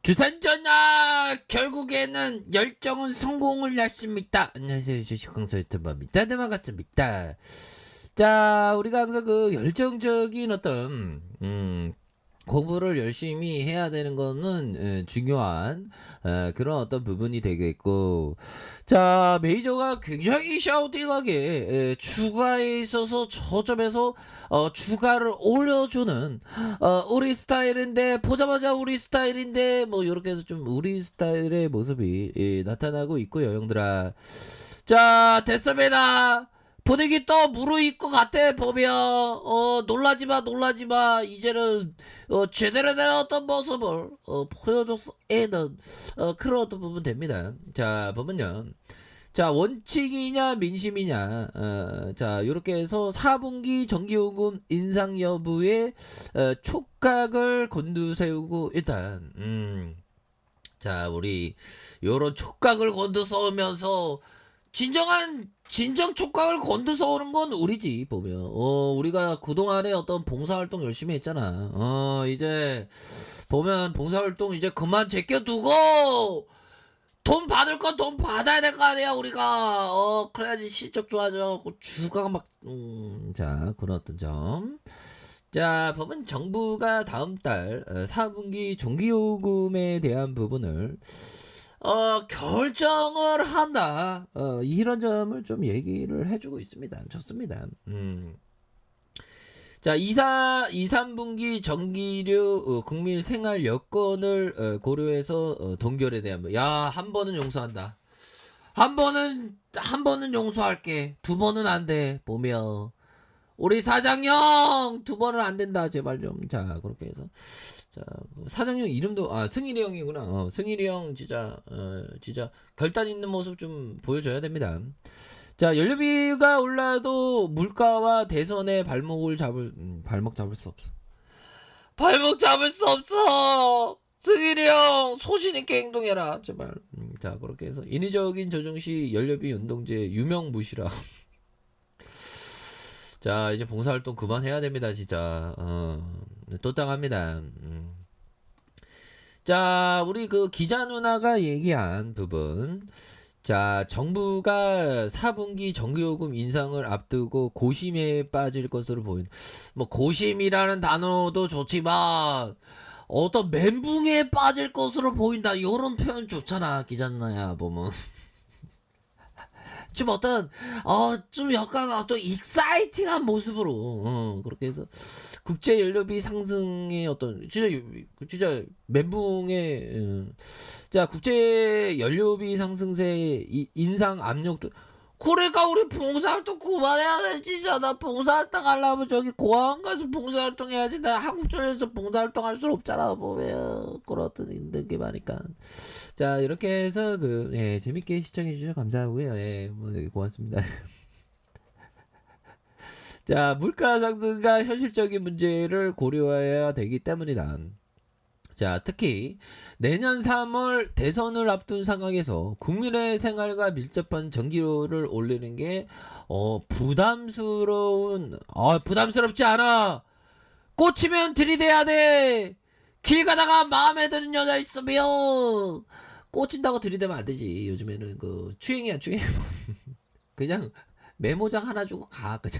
주산전화 결국에는 열정은 성공을 했습니다. 안녕하세요, 주식강사 유튜버입니다. 네, 반갑습니다. 자, 우리가 항상 그 열정적인 어떤 공부를 열심히 해야 되는 거는 중요한 그런 어떤 부분이 되겠고, 자, 메이저가 굉장히 샤우팅하게 추가에 있어서 저점에서 추가를 올려주는 우리 스타일인데, 보자마자 우리 스타일인데 뭐 이렇게 해서 좀 우리 스타일의 모습이 나타나고 있고요, 형들아. 자, 됐습니다. 분위기 또 무르익 것 같아 보면. 놀라지마. 이제는 제대로 된 어떤 모습을 보여줘서 애는 그런 어떤 부분 됩니다. 자, 보면요, 자, 원칙이냐 민심이냐, 자, 요렇게 해서 4분기 전기요금 인상 여부에 촉각을 곤두세우고, 일단 자, 우리 요런 촉각을 곤두서면서 진정 촉각을 곤두서오는 건 우리지, 보면. 우리가 그동안에 어떤 봉사활동 열심히 했잖아. 이제 보면 봉사활동 이제 그만 제껴두고 돈 받을 건 돈 받아야 될 거 아니야, 우리가. 그래야지 실적 좋아져. 주가가 막 자, 그런 어떤 점. 자, 보면 정부가 다음 달 4분기 전기요금에 대한 부분을 결정을 한다. 이런 점을 좀 얘기를 해주고 있습니다. 좋습니다. 자, 2, 3분기 전기료 국민 생활 여건을 고려해서 동결에 대한 한 번은 용서한다. 한 번은 용서할게. 두 번은 안 돼. 보며 우리 사장형 두 번은 안 된다. 제발 좀. 자, 그렇게 해서 자, 사장형 이름도 승일이 형이구나. 승일이 형 진짜 진짜 결단 있는 모습 좀 보여줘야 됩니다. 자, 연료비가 올라도 물가와 대선의 발목 잡을 수 없어. 발목 잡을 수 없어. 승일이 형 소신 있게 행동해라, 제발. 자, 그렇게 해서 인위적인 조정 시 연료비 연동제 유명 무시라. 자, 이제 봉사활동 그만해야 됩니다, 진짜. 또 당합니다. 자, 우리 그 기자 누나가 얘기한 부분. 자, 정부가 4분기 전기요금 인상을 앞두고 고심에 빠질 것으로 보인. 뭐 고심이라는 단어도 좋지만 어떤 멘붕에 빠질 것으로 보인다, 이런 표현 좋잖아, 기자 누나야, 보면. 좀 어떤 좀 약간 어떤 익사이팅한 모습으로 그렇게 해서 국제 연료비 상승의 어떤 진짜 멘붕의 자, 국제 연료비 상승세 인상 압력도. 그러니까 우리 봉사활동 그만해야 돼, 진짜. 나 봉사활동 하려면 저기 고아원 가서 봉사활동 해야지. 나 한국전에서 봉사활동 할 수 없잖아, 보면. 그런 어떤 힘든 게 많으니까. 자, 이렇게 해서 재밌게 시청해 주셔서 감사하고요. 뭐 고맙습니다. 자, 물가 상승과 현실적인 문제를 고려해야 되기 때문이다. 자, 특히 내년 3월 대선을 앞둔 상황에서 국민의 생활과 밀접한 전기료를 올리는 게 부담스럽지 않아. 꽂히면 들이대야 돼. 길 가다가 마음에 드는 여자 있으면 꽂힌다고 들이대면 안 되지. 요즘에는 그 추행이야, 추행. 그냥 메모장 하나 주고 가, 그냥.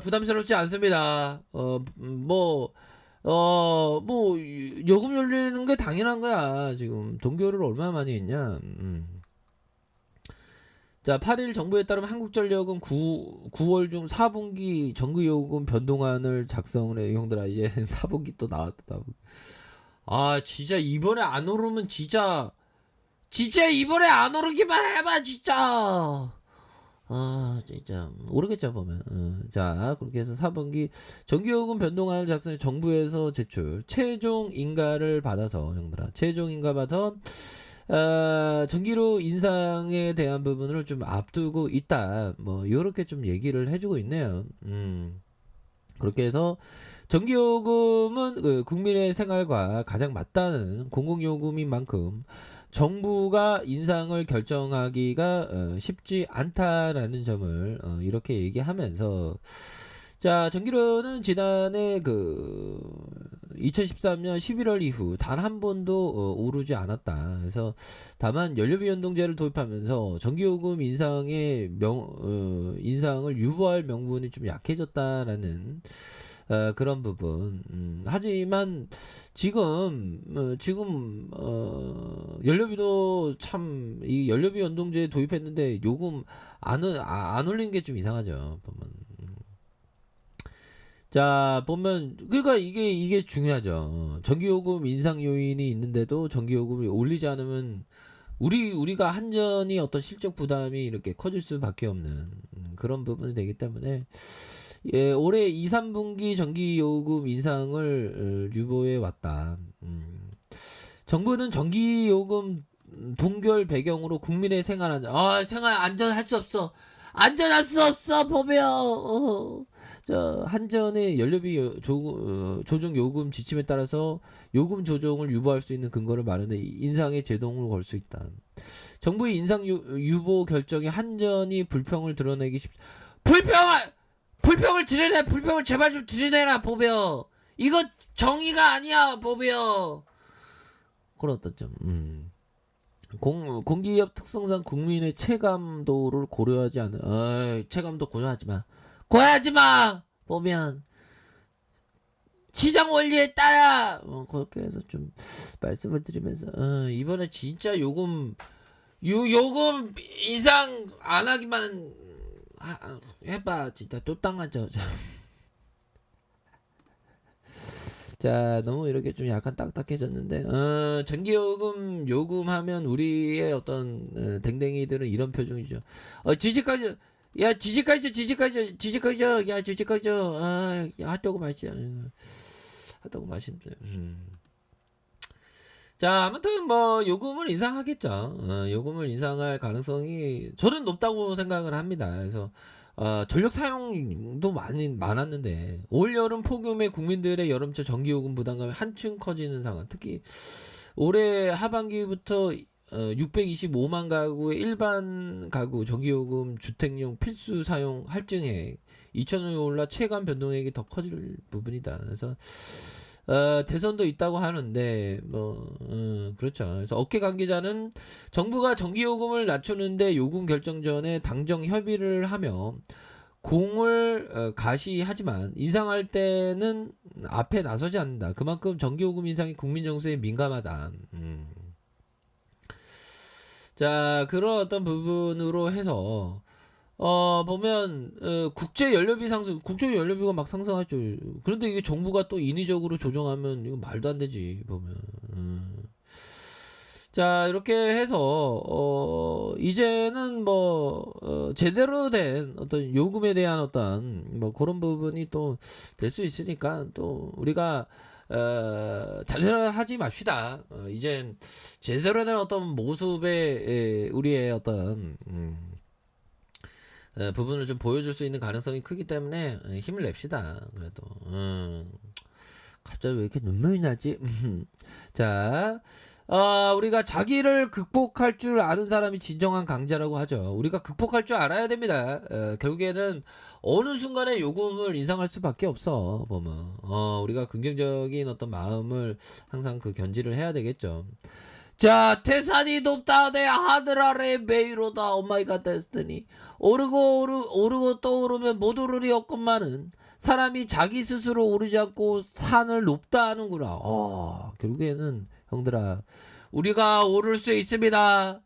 부담스럽지 않습니다. 요금 열리는 게 당연한 거야. 지금 동결을 얼마나 많이 했냐. 자, 8일 정부에 따르면 한국전력은 9월 중 4분기 전기요금 변동안을 작성을 해. 형들아, 이제 4분기 또 나왔다. 진짜 이번에 안 오르면 진짜 이번에 안 오르기만 해봐, 진짜. 진짜 모르겠죠, 보면. 자, 그렇게 해서 4분기 전기요금 변동안을 작성해 정부에서 제출. 최종 인가를 받아서, 형들아, 최종 인가 받아서 전기료 인상에 대한 부분을 좀 앞두고 있다, 뭐 요렇게 좀 얘기를 해주고 있네요. 그렇게 해서 전기요금은 그 국민의 생활과 가장 맞닿는 공공요금인 만큼 정부가 인상을 결정하기가 쉽지 않다라는 점을 이렇게 얘기하면서, 자, 전기료는 지난해 그 2013년 11월 이후 단 한 번도 오르지 않았다. 그래서 다만 연료비 연동제를 도입하면서 전기요금 인상을 유보할 명분이 좀 약해졌다라는 그런 부분. 하지만 연료비도 참 이 연료비 연동제 도입했는데 요금 안 올린 게 좀 이상하죠. 보면. 자, 보면, 그러니까 이게 중요하죠. 전기요금 인상 요인이 있는데도 전기요금을 올리지 않으면, 우리가 한전이 어떤 실적 부담이 이렇게 커질 수밖에 없는 그런 부분이 되기 때문에, 예, 올해 2, 3분기 전기요금 인상을 유보해 왔다. 정부는 전기요금 동결 배경으로 국민의 생활 안전할 수 없어. 안전할 수 없어, 보면. 저 한전의 조정 요금 지침에 따라서 요금 조정을 유보할 수 있는 근거를 마련해 인상에 제동을 걸 수 있다. 정부의 인상 유보 결정에 한전이 불평을 드러내기 불평을 드러내. 불평을 제발 좀 드러내라, 보며. 이거 정의가 아니야, 보며. 그런 어떤 점. 공기업 특성상 국민의 체감도를 고려하지 않은 체감도 고려하지 마. 고려하지 마. 보면 시장 원리에 따라 그렇게 해서 좀 말씀을 드리면서 이번에 진짜 요금 인상 안 하기만 해봐. 진짜 또 당하죠. 자, 너무 이렇게 좀 약간 딱딱해졌는데, 요금하면 우리의 어떤, 댕댕이들은 이런 표정이죠. 지지까지, 야, 야, 핫도그 맛이야. 핫도그 맛있는데, 자, 아무튼 뭐, 요금을 인상하겠죠. 요금을 인상할 가능성이 저는 높다고 생각을 합니다. 그래서, 전력 사용도 많았는데 올 여름 폭염에 국민들의 여름철 전기요금 부담감이 한층 커지는 상황. 특히 올해 하반기부터 625만 가구의 일반 가구 전기요금 주택용 필수 사용 할증액 2,000원이 올라 체감 변동액이 더 커질 부분이다. 그래서 대선도 있다고 하는데 그렇죠. 그래서 업계 관계자는 정부가 전기요금을 낮추는데 요금 결정 전에 당정 협의를 하며 공을 가시하지만 인상할 때는 앞에 나서지 않는다. 그만큼 전기요금 인상이 국민 정서에 민감하다. 자, 그런 어떤 부분으로 해서 보면 국제 연료비가 막 상승하죠. 그런데 이게 정부가 또 인위적으로 조정하면 이거 말도 안 되지, 보면. 자, 이렇게 해서 이제는 제대로 된 어떤 요금에 대한 어떤 뭐 그런 부분이 또 될 수 있으니까 또 우리가 자잘하지 맙시다. 이젠 제대로 된 어떤 모습의 우리의 어떤 부분을 좀 보여줄 수 있는 가능성이 크기 때문에 힘을 냅시다. 그래도 갑자기 왜 이렇게 눈물이 나지? 자, 우리가 자기를 극복할 줄 아는 사람이 진정한 강자라고 하죠. 우리가 극복할 줄 알아야 됩니다. 결국에는 어느 순간에 요금을 인상할 수밖에 없어. 보면 우리가 긍정적인 어떤 마음을 항상 견지를 해야 되겠죠. 자, 태산이 높다 내 하늘 아래 메이로다 오마이갓 데스티니. 오르고 또 오르면 못 오르리 없건만은 사람이 자기 스스로 오르지 않고 산을 높다 하는구나. 결국에는 형들아, 우리가 오를 수 있습니다.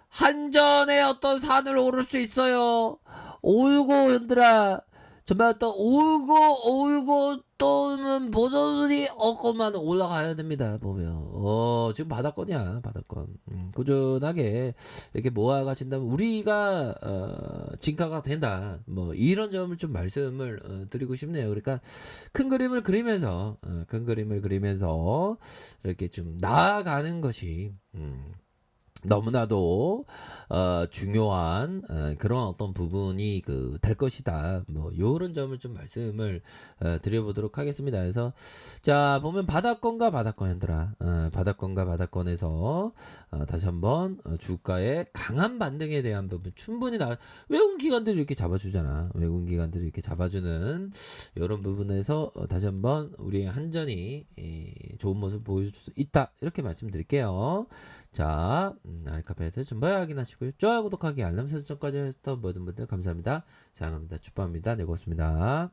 한전의 어떤 산을 오를 수 있어요. 오르고 형들아, 정말 또 오르고 또는 못 오르니 없건만 올라가야 됩니다. 보면 지금 바닥권이야, 바닥권. 꾸준하게 이렇게 모아가신다면 우리가 진가가 된다. 뭐 이런 점을 좀 말씀을 드리고 싶네요. 그러니까 큰 그림을 그리면서 이렇게 좀 나아가는 것이 너무나도 중요한 그런 어떤 부분이 될 것이다. 뭐 요런 점을 좀 말씀을 드려보도록 하겠습니다. 그래서 자 보면 바닥권과 바닥권 현들아 바닥권과 바닥권에서 다시 한번 주가의 강한 반등에 대한 부분 충분히 외국 기관들이 이렇게 잡아주잖아. 외국 기관들이 이렇게 잡아주는 이런 부분에서 다시 한번 우리의 한전이 좋은 모습 보여줄 수 있다. 이렇게 말씀드릴게요. 자, 알카페트 준비 확인하시고요. 좋아요, 구독하기, 알람 설정까지 해주셨던 모든 분들 감사합니다. 사랑합니다. 축복합니다. 네, 고맙습니다.